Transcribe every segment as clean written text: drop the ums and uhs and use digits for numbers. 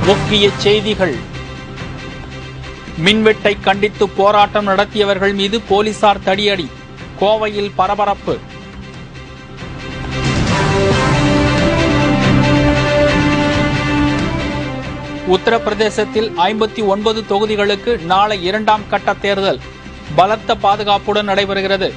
முக்கிய செய்திகள். மின்வெட்டை கண்டித்து போராட்டம் நடத்தியவர்கள் மீது போலீசார் தடியடி. கோவையில் பரபரப்பு. உத்தரப்பிரதேசத்தில் 59 தொகுதிகளுக்கு நாளை 2ஆம் கட்ட தேர்தல் பலத்த பாதுகாப்புடன் நடைபெறுகிறது.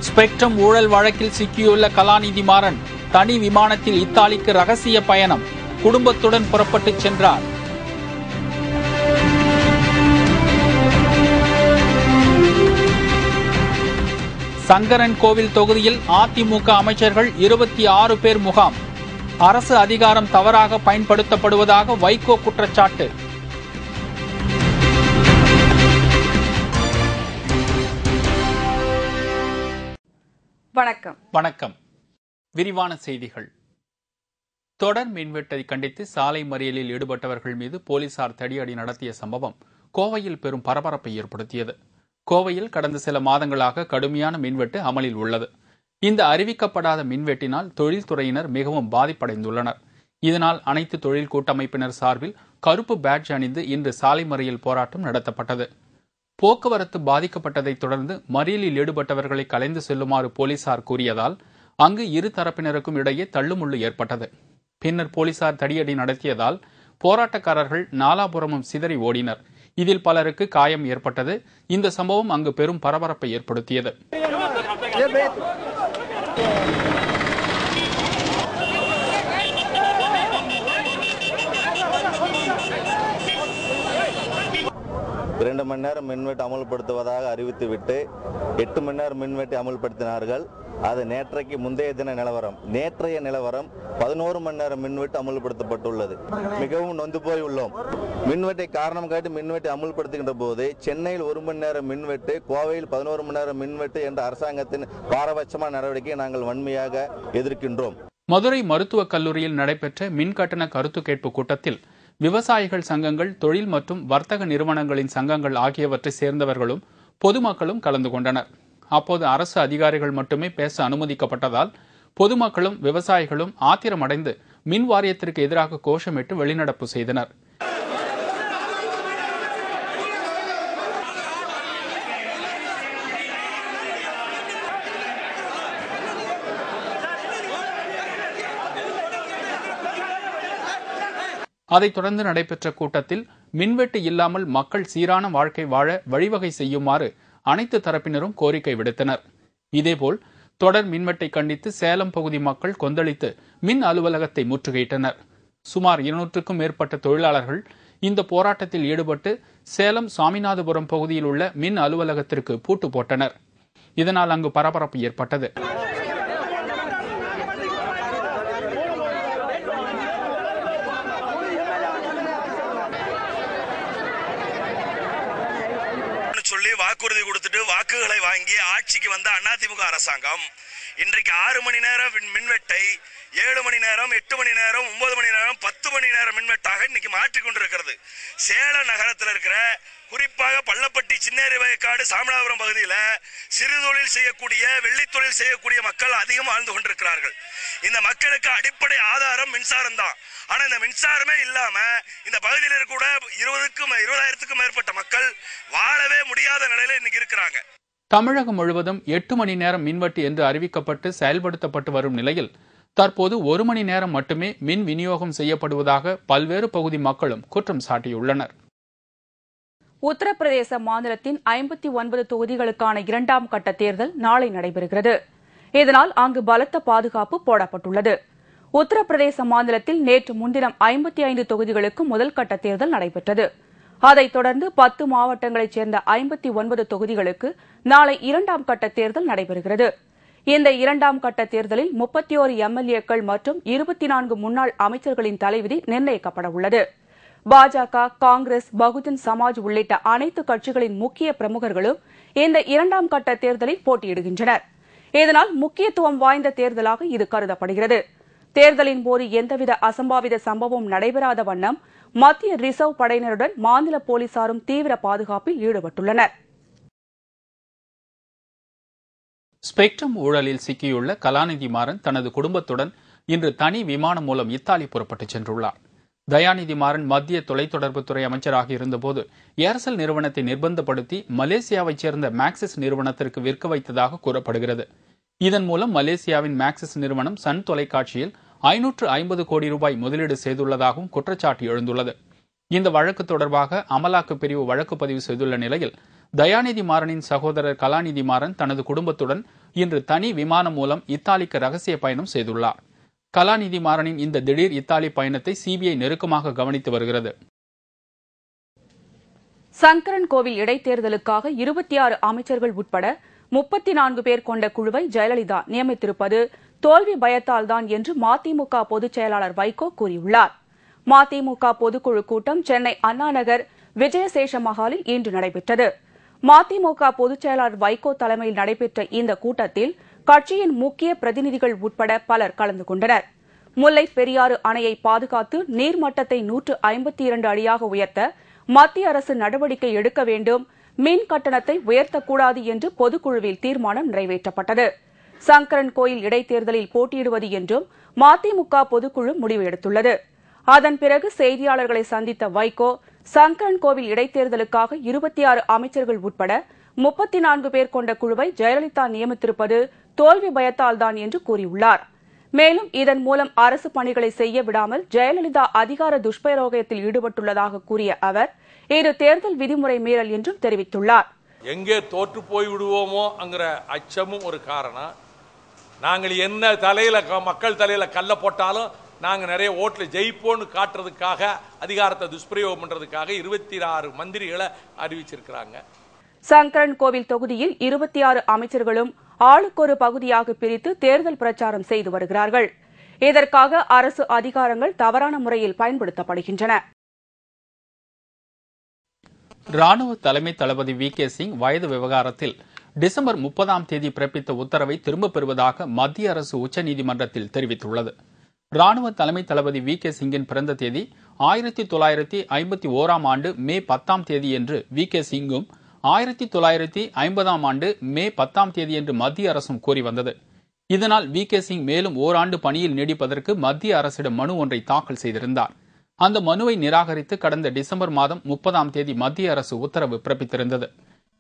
ஸ்பெக்ட்ரம் ஊழல் வழக்கில் சிக்கியுள்ள கலாநிதி மாறன் தனி விமானத்தில் இத்தாலிக்கு ரகசிய பயணம். குடும்பத்துடன் புறப்பட்டு சென்றார். சங்கரன் கோவில் தொகுதியில் அதிமுக அமைச்சர்கள் 26 பேர் முகாம். அரசு அதிகாரம் தவறாக பயன்படுத்தப்படுவதாக வைகோ குற்றச்சாட்டு. வணக்கம். விரிவான செய்திகள். தொடர் மின்வெட்டை கண்டித்து சாலை மறியலில் ஈடுபட்டவர்கள் மீது போலீசார் தடியடி நடத்திய சம்பவம் கோவையில் பெரும் பரபரப்பை ஏற்படுத்தியது. கோவையில் கடந்த சில மாதங்களாக கடுமையான மின்வெட்டு அமலில் உள்ளது. இந்த அறிவிக்கப்படாத மின்வெட்டினால் தொழில்துறையினர் மிகவும் பாதிப்படைந்துள்ளனர். இதனால் அனைத்து தொழில் கூட்டமைப்பினர் சார்பில் கருப்பு பேட்ஜ் அணிந்து இன்று சாலை மறியல் போராட்டம் நடத்தப்பட்டது. போக்குவரத்து பாதிக்கப்பட்டதைத் தொடர்ந்து மறியலில் ஈடுபட்டவர்களை கலைந்து செல்லுமாறு போலீசார் கூறியதால் அங்கு இரு தரப்பினருக்கும் இடையே தள்ளுமுள்ளு ஏற்பட்டது. பின்னர் போலீசார் தடியடி நடத்தியதால் போராட்டக்காரர்கள் நாலாபுரமும் சிதறி ஓடினர். இதில் பலருக்கு காயம் ஏற்பட்டது. இந்த சம்பவம் அங்கு பெரும் பரபரப்பை ஏற்படுத்தியது. இரண்டு மணி நேரம் மின்வெட்டு அமல்படுத்துவதாக அறிவித்துவிட்டு 8 மணி நேரம் மின்வெட்டை அமல்படுத்தினார்கள். அது நேற்றைக்கு முந்தைய தின நிலவரம். நேற்றைய நிலவரம் 11 மணி நேரம் மின்வெட்டு அமல்படுத்தப்பட்டுள்ளது. மிகவும் நொந்து போய் உள்ளோம். மின்வெட்டை காரணம் காட்டி மின்வெட்டை அமல்படுத்துகின்ற போது சென்னையில் 1 மணி நேரம் மின்வெட்டு, கோவையில் 11 மணி நேரம் மின்வெட்டு என்ற அரசாங்கத்தின் பாரபட்சமான நடவடிக்கையை நாங்கள் வன்மையாக எதிர்க்கின்றோம். மதுரை மருத்துவக் கல்லூரியில் நடைபெற்ற மின்கட்டண கருத்து கேட்பு கூட்டத்தில் விவசாயிகள் சங்கங்கள், தொழில் மற்றும் வர்த்தக நிறுவனங்களின் சங்கங்கள் ஆகியவற்றை சேர்ந்தவர்களும் பொதுமக்களும் கலந்து கொண்டனர். அப்போது அரசு அதிகாரிகள் மட்டுமே பேச அனுமதிக்கப்பட்டதால் பொதுமக்களும் விவசாயிகளும் ஆத்திரமடைந்து மின் வாரியத்திற்கு எதிராக கோஷமிட்டு வெளிநடப்பு செய்தனர். அதைத் தொடர்ந்து நடைபெற்ற கூட்டத்தில் மின்வெட்டு இல்லாமல் மக்கள் சீரான வாழ்க்கை வாழ வழிவகை செய்யுமாறு அனைத்து தரப்பினரும் கோரிக்கை விடுத்தனர். இதேபோல் தொடர் மின்வெட்டை கண்டித்து சேலம் பகுதி மக்கள் கொந்தளித்து மின் அலுவலகத்தை முற்றுகையிட்டனர். சுமார் 200க்கும் மேற்பட்ட தொழிலாளர்கள் இந்த போராட்டத்தில் ஈடுபட்டு சேலம் சாமிநாதபுரம் பகுதியில் உள்ள மின் அலுவலகத்திற்கு பூட்டு போட்டனர். இதனால் அங்கு பரபரப்பு ஏற்பட்டது. வாக்குறுதி கொடுத்துட்டு வாக்குகளை வாங்கி ஆட்சிக்கு வந்த அதிமுக அரசாங்கம் இன்றைக்கு 6 மணி நேரம் மின்வெட்டை 7 மணி நேரம், 8 மணி நேரம், 9 மணி நேரம், 10 மணி நேரம் மின்வெட்டாக இன்னைக்கு மாற்றிக்கொண்டிருக்கிறது. சேலம் நகரத்தில் இருக்கிற குறிப்பாக பள்ளப்பட்டி, சின்னேரி வயக்காடு, சாமிநாதபுரம் பகுதியில் சிறு தொழில் செய்யக்கூடிய, வெள்ளி தொழில் செய்யக்கூடிய மக்கள் அதிகம் வாழ்ந்து கொண்டிருக்கிறார்கள். இந்த மக்களுக்கு அடிப்படை ஆதாரம் மின்சாரம் தான். ஆனா இந்த மின்சாரமே இல்லாம இந்த பகுதியில் கூட 20,000க்கும் மேற்பட்ட மக்கள் வாழவே முடியாத நிலையில இன்னைக்கு இருக்கிறாங்க. தமிழகம் முழுவதும் 8 மணி நேரம் மின்வெட்டு என்று அறிவிக்கப்பட்டு செயல்படுத்தப்பட்டு வரும் நிலையில் தற்போது 1 மணி நேரம் மட்டுமே மின் விநியோகம் செய்யப்படுவதாக பல்வேறு பகுதி மக்களும் குற்றம் சாட்டியுள்ளனர். உத்தரப்பிரதேச மாநிலத்தின் 59 தொகுதிகளுக்கான 2ஆம் கட்ட தேர்தல் நாளை நடைபெறுகிறது. இதனால் அங்கு பலத்த பாதுகாப்பு போடப்பட்டுள்ளது. உத்தரப்பிரதேச மாநிலத்தில் நேற்று முன்தினம் 55 தொகுதிகளுக்கு முதல் கட்ட தேர்தல் நடைபெற்றது. அதைத் தொடர்ந்து 10 மாவட்டங்களைச் சேர்ந்த 59 தொகுதிகளுக்கு நாளை 2ஆம் கட்ட தேர்தல் நடைபெறுகிறது. இந்த 2ஆம் கட்ட தேர்தலில் 31 எம்எல்ஏக்கள் மற்றும் 24 முன்னாள் அமைச்சர்களின் தலைவிதி நிர்ணயிக்கப்பட உள்ளது. பாஜக, காங்கிரஸ், பகுஜன் சமாஜ் உள்ளிட்ட அனைத்து கட்சிகளின் முக்கிய பிரமுகர்களும் இந்த 2ஆம் கட்ட தேர்தலில் போட்டியிடுகின்றனர். இதனால் முக்கியத்துவம் வாய்ந்த தேர்தலாக இது கருதப்படுகிறது. தேர்தலின் போது எந்தவித அசம்பாவித சம்பவம் நடைபெறாத வண்ணம் மத்திய ரிசர்வ் படையினருடன் மாநில போலீசாரும் தீவிர பாதுகாப்பில் ஈடுபட்டுள்ளனர். ஸ்பெக்ட்ரம் ஊழலில் சிக்கியுள்ள கலாநிதி மாறன் தனது குடும்பத்துடன் இன்று தனி விமானம் மூலம் இத்தாலி புறப்பட்டுச் சென்றுள்ளார். தயாநிதி மாறன் மத்திய தொலைத்தொடர்புத்துறை அமைச்சராக இருந்தபோது ஏர்செல் நிறுவனத்தை நிர்பந்தப்படுத்தி மலேசியாவைச் சேர்ந்த மேக்சிஸ் நிறுவனத்திற்கு விற்க வைத்ததாக கூறப்படுகிறது. இதன் மூலம் மலேசியாவின் மேக்சிஸ் நிறுவனம் சன் தொலைக்காட்சியில் 550 கோடி ரூபாய் முதலீடு செய்துள்ளதாகவும் குற்றச்சாட்டு எழுந்துள்ளது. இந்த வழக்கு தொடர்பாக அமலாக்கப் பிரிவு வழக்கு பதிவு செய்துள்ள நிலையில் தயாநிதி மாறனின் சகோதரர் கலாநிதி மாறன் தனது குடும்பத்துடன் இன்று தனி விமானம் மூலம் இத்தாலிக்கு ரகசிய பயணம் செய்துள்ளார். கலாநிதி மாறனின் இந்த திடீர் இத்தாலி பயணத்தை சிபிஐ நெருக்கமாக கவனித்து வருகிறது. சங்கரன் கோவில் இடைத்தேர்தலுக்காக 26 அமைச்சர்கள் உட்பட 34 பேர் கொண்ட குழுவை ஜெயலலிதா நியமித்திருப்பது தோல்வி பயத்தால் தான் என்று மதிமுக பொதுச் செயலாளர் வைகோ கூறியுள்ளார். மதிமுக பொதுக்குழு கூட்டம் சென்னை அண்ணாநகர் விஜயசேஷ மஹாலில் இன்று நடைபெற்றது. மதிமுக பொதுச் செயலாளர் வைகோ தலைமையில் நடைபெற்ற இந்த கூட்டத்தில் கட்சியின் முக்கிய பிரதிநிதிகள் உட்பட பலர் கலந்து கொண்டனர். முல்லை பெரியாறு அணையை பாதுகாத்து நீர்மட்டத்தை 152 அடியாக உயர்த்த மத்திய அரசு நடவடிக்கை எடுக்க வேண்டும், மின் கட்டணத்தை உயர்த்தக்கூடாது என்று பொதுக்குழுவில் தீர்மானம் நிறைவேற்றப்பட்டது. சங்கரன் கோயில் இடைத்தேர்தலில் போட்டியிடுவது என்றும் மதிமுக பொதுக்குழு முடிவு எடுத்துள்ளது. அதன் பிறகு செய்தியாளர்களை சந்தித்த வைகோ சங்கரன் கோவில் இடைத்தேர்தலுக்காக 26 அமைச்சர்கள் உட்பட 34 பேர் கொண்ட குழுவை ஜெயலலிதா நியமித்திருப்பது தோல்வி பயத்தால் தான் என்று கூறியுள்ளார். மேலும் இதன் மூலம் அரசு பணிகளை செய்ய விடாமல் ஜெயலலிதா அதிகார துஷ்பிரயோகத்தில் ஈடுபட்டுள்ளதாக கூறிய அவர் இது தேர்தல் விதிமுறை மீறல் என்றும் தெரிவித்துள்ளார். எங்கே தோற்று போய் விடுவோமோ என்கிற அச்சமும் ஒரு காரணம். நாங்கள் என்ன மக்கள் தலையில கல்ல போட்டாலும் நாங்கள் நிறைய ஓட்டில் ஜெயிப்போன்னு காட்டுறதுக்காக அதிகாரத்தை துஷ்பிரயோகம் பண்றதுக்காக 26 மந்திரிகளை அறிவிச்சிருக்கிறாங்க. சங்கரன் கோவில் தொகுதியில் 26 அமைச்சர்களும் ஆளுக்கொரு பகுதியாக பிரித்து தேர்தல் பிரச்சாரம் செய்து வருகிறார்கள். இதற்காக அரசு அதிகாரங்கள் தவறான முறையில் பயன்படுத்தப்படுகின்றன. ராணுவ தலைமை தளபதி வி.கே. சிங் வயது விவகாரத்தில் டிசம்பர் 30ஆம் தேதி பிறப்பித்த உத்தரவை திரும்பப் பெறுவதாக மத்திய அரசு உச்சநீதிமன்றத்தில் தெரிவித்துள்ளது. ராணுவ தலைமை தளபதி வி.கே. சிங்கின் பிறந்த தேதி 1951ஆம் ஆண்டு மே 10ஆம் தேதி என்று வி.கே. சிங்கும் 1950ஆம் ஆண்டு மே 10ஆம் தேதி என்று மத்திய அரசும் கூறி வந்தது. இதனால் வி.கே. சிங் மேலும் ஓராண்டு பணியில் நீடிப்பதற்கு மத்திய அரசிடம் மனு ஒன்றை தாக்கல் செய்திருந்தார். அந்த மனுவை நிராகரித்து கடந்த டிசம்பர் மாதம் 30ஆம் தேதி மத்திய அரசு உத்தரவு பிறப்பித்திருந்தது.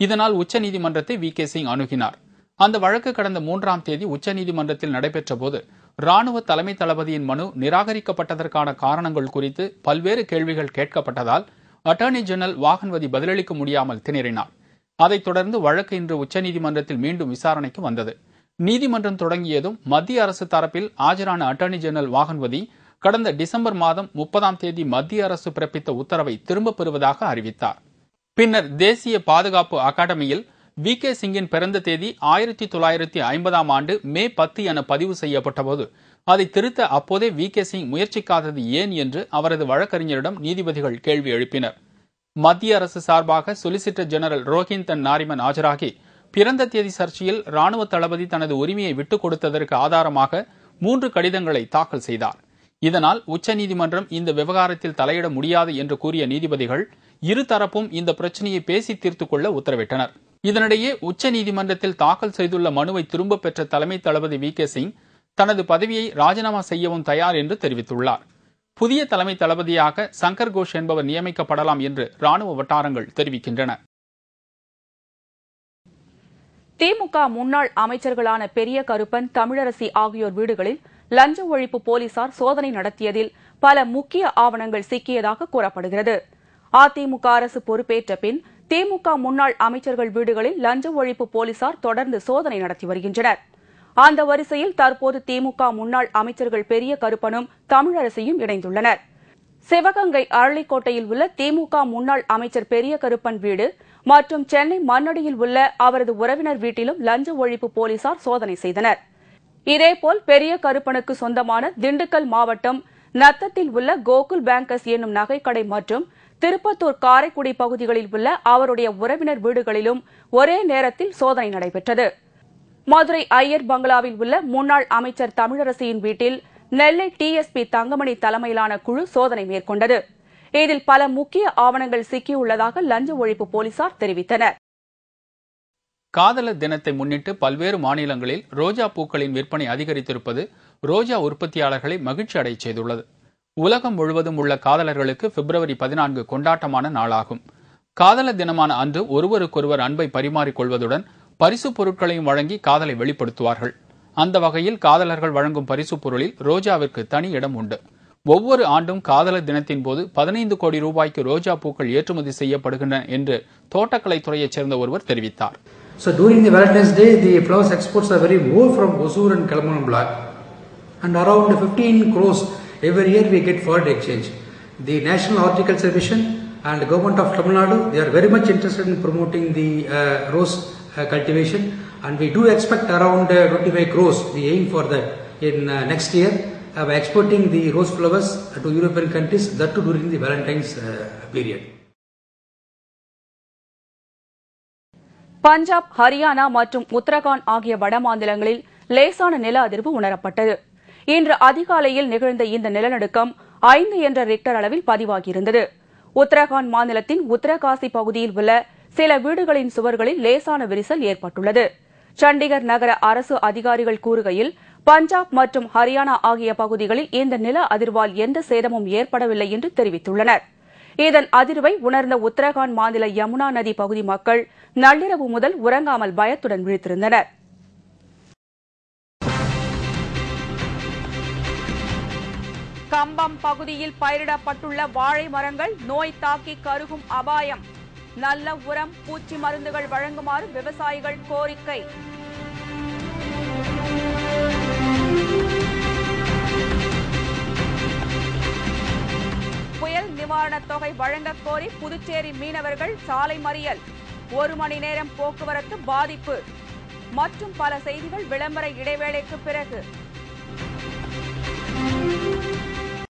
இதனால் உச்சநீதிமன்றத்தை வி.கே. சிங் அணுகினார். அந்த வழக்கு கடந்த 3ஆம் தேதி உச்சநீதிமன்றத்தில் நடைபெற்ற போது ராணுவ தலைமை தளபதியின் மனு நிராகரிக்கப்பட்டதற்கான காரணங்கள் குறித்து பல்வேறு கேள்விகள் கேட்கப்பட்டதால் அட்டார்னி ஜெனரல் வாகன்வதி பதிலளிக்க முடியாமல் திணறினார். அதைத் தொடர்ந்து வழக்கு இன்று உச்சநீதிமன்றத்தில் மீண்டும் விசாரணைக்கு வந்தது. நீதிமன்றம் தொடங்கியதும் மத்திய அரசு தரப்பில் ஆஜரான அட்டார்னி ஜெனரல் வாகன்வதி கடந்த டிசம்பர் மாதம் 30ஆம் தேதி மத்திய அரசு பிறப்பித்த உத்தரவை திரும்பப் பெறுவதாக அறிவித்தார். பின்னர் தேசிய பாதுகாப்பு அகாடமியில் வி.கே. சிங்கின் பிறந்த தேதி 1950ஆம் ஆண்டு மே 10 என பதிவு செய்யப்பட்டபோது அதை திருத்த அப்போதே வி.கே. சிங் முயற்சிக்காதது ஏன் என்று அவரது வழக்கறிஞரிடம் நீதிபதிகள் கேள்வி எழுப்பினர். மத்திய அரசு சார்பாக சொலிசிட்டர் ஜெனரல் ரோஹின்டன் நாரிமன் ஆஜராகி பிறந்த தேதி சர்ச்சையில் ராணுவ தளபதி தனது உரிமையை விட்டுக் கொடுத்ததற்கு ஆதாரமாக 3 கடிதங்களை தாக்கல் செய்தார். இதனால் உச்சநீதிமன்றம் இந்த விவகாரத்தில் தலையிட முடியாது என்று கூறிய நீதிபதிகள் இருதரப்பும் இந்த பிரச்சனையை பேசி தீர்த்துக் கொள்ள உத்தரவிட்டனர். இதனிடையே உச்சநீதிமன்றத்தில் தாக்கல் செய்துள்ள மனுவை திரும்பப் பெற்ற தலைமை தளபதி வி.கே. சிங் தனது பதவியை ராஜினாமா செய்யவும் தயார் என்று தெரிவித்துள்ளார். புதிய தலைமை தளபதியாக சங்கர் கோஷ் என்பவர் நியமிக்கப்படலாம் என்று ராணுவ வட்டாரங்கள் தெரிவிக்கின்றன. திமுக முன்னாள் அமைச்சர்களான பெரிய கருப்பன், தமிழரசி ஆகியோர் வீடுகளில் லஞ்ச ஒழிப்பு போலீசார் சோதனை நடத்தியதில் பல முக்கிய ஆவணங்கள் சிக்கியதாக கூறப்படுகிறது. அதிமுக அரசு பொறுப்பேற்ற பின் திமுக முன்னாள் அமைச்சர்கள் வீடுகளில் லஞ்ச ஒழிப்பு போலீசார் தொடர்ந்து சோதனை நடத்தி வருகின்றனர். அந்த வரிசையில் தற்போது திமுக முன்னாள் அமைச்சர்கள் பெரிய கருப்பனும் தமிழரசியும் இணைந்துள்ளனர். சிவகங்கை அரளிக்கோட்டையில் உள்ள திமுக முன்னாள் அமைச்சர் பெரிய கருப்பன் வீடு மற்றும் சென்னை மண்ணடியில் உள்ள அவரது உறவினர் வீட்டிலும் லஞ்ச ஒழிப்பு போலீசார் சோதனை செய்தனர். இதேபோல் பெரிய கருப்பனுக்கு சொந்தமான திண்டுக்கல் மாவட்டம் நத்தத்தில் உள்ள கோகுல் பேங்கர்ஸ் என்னும் நகைக்கடை மற்றும் திருப்பத்தூர் காரைக்குடி பகுதிகளில் உள்ள அவருடைய உறவினர் வீடுகளிலும் ஒரே நேரத்தில் சோதனை நடைபெற்றது. மதுரை ஐயர் பங்களாவில் உள்ள முன்னாள் அமைச்சர் தமிழரசியின் வீட்டில் நெல்லை டிஎஸ்பி தங்கமணி தலைமையிலான குழு சோதனை மேற்கொண்டது. இதில் பல முக்கிய ஆவணங்கள் சிக்கியுள்ளதாக லஞ்ச ஒழிப்பு போலீசார் தெரிவித்தனர். காதலர் தினத்தை முன்னிட்டு பல்வேறு மாநிலங்களில் ரோஜா பூக்களின் விற்பனை அதிகரித்திருப்பது ரோஜா உற்பத்தியாளர்களை மகிழ்ச்சி அடைய செய்துள்ளது. உலகம் முழுவதும் உள்ள காதலர்களுக்கு பிப்ரவரி 14 கொண்டாட்டமான நாளாகும். காதலர் தினமான அன்று ஒருவருக்கொருவர் அன்பை பரிமாறிக்கொள்வதுடன் பரிசு பொருட்களையும் வழங்கி காதலை வெளிப்படுத்துவார்கள். அந்த வகையில் காதலர்கள் வழங்கும் பரிசு பொருளில் ரோஜாவிற்கு தனி இடம் உண்டு. ஒவ்வொரு ஆண்டும் காதலர் தினத்தின் போது 15 கோடி ரூபாய்க்கு ரோஜா பூக்கள் ஏற்றுமதி செய்யப்படுகின்றன என்று தோட்டக்கலைத்துறையைச் சேர்ந்த ஒருவர் தெரிவித்தார். So during the Valentine's Day, the flowers exports are very more from Hosur and Kalamanamala, and around 15 crores every year we get foreign exchange. The National Horticulture Mission and the Government of Tamil Nadu, they are very much interested in promoting the rose cultivation, and we do expect around 25 crores. We aim for that in next year by exporting the rose flowers to European countries, that too during the Valentine's period. Punjab, Haryana மற்றும் உத்தரகாண்ட் ஆகிய வடமாநிலங்களில் லேசான நில அதிர்வு உணரப்பட்டது. இன்று அதிகாலையில் நிகழ்ந்த இந்த நிலநடுக்கம் 5 என்ற ரிக்டர் அளவில் பதிவாகியிருந்தது. உத்தரகாண்ட் மாநிலத்தின் உத்தரகாசி பகுதியில் உள்ள சில வீடுகளின் சுவர்களில் லேசான விரிசல் ஏற்பட்டுள்ளது. சண்டிகர் நகர அரசு அதிகாரிகள் கூறுகையில், பஞ்சாப் மற்றும் ஹரியானா ஆகிய பகுதிகளில் இந்த நில அதிர்வால் எந்த சேதமும் ஏற்படவில்லை என்று தெரிவித்துள்ளனர். இதன் அதிர்வை உணர்ந்த உத்தரகாண்ட் மாநில யமுனா நதி பகுதி மக்கள் நள்ளிரவு முதல் உறங்காமல் பயத்துடன் விழித்திருந்தனர். கம்பம் பகுதியில் பயிரிடப்பட்டுள்ள வாழை மரங்கள் நோய் தாக்கி கருகும் அபாயம். நல்ல உரம், பூச்சி மருந்துகள் வழங்குமாறு விவசாயிகள் கோரிக்கை. புயல் நிவாரணத் தொகை வழங்கக் கோரி புதுச்சேரி மீனவர்கள் சாலை மறியல். 1 மணி நேரம் போக்குவரத்து பாதிப்பு. மற்றும் பல செய்திகள் விளம்பர இடைவேளைக்கு பிறகு.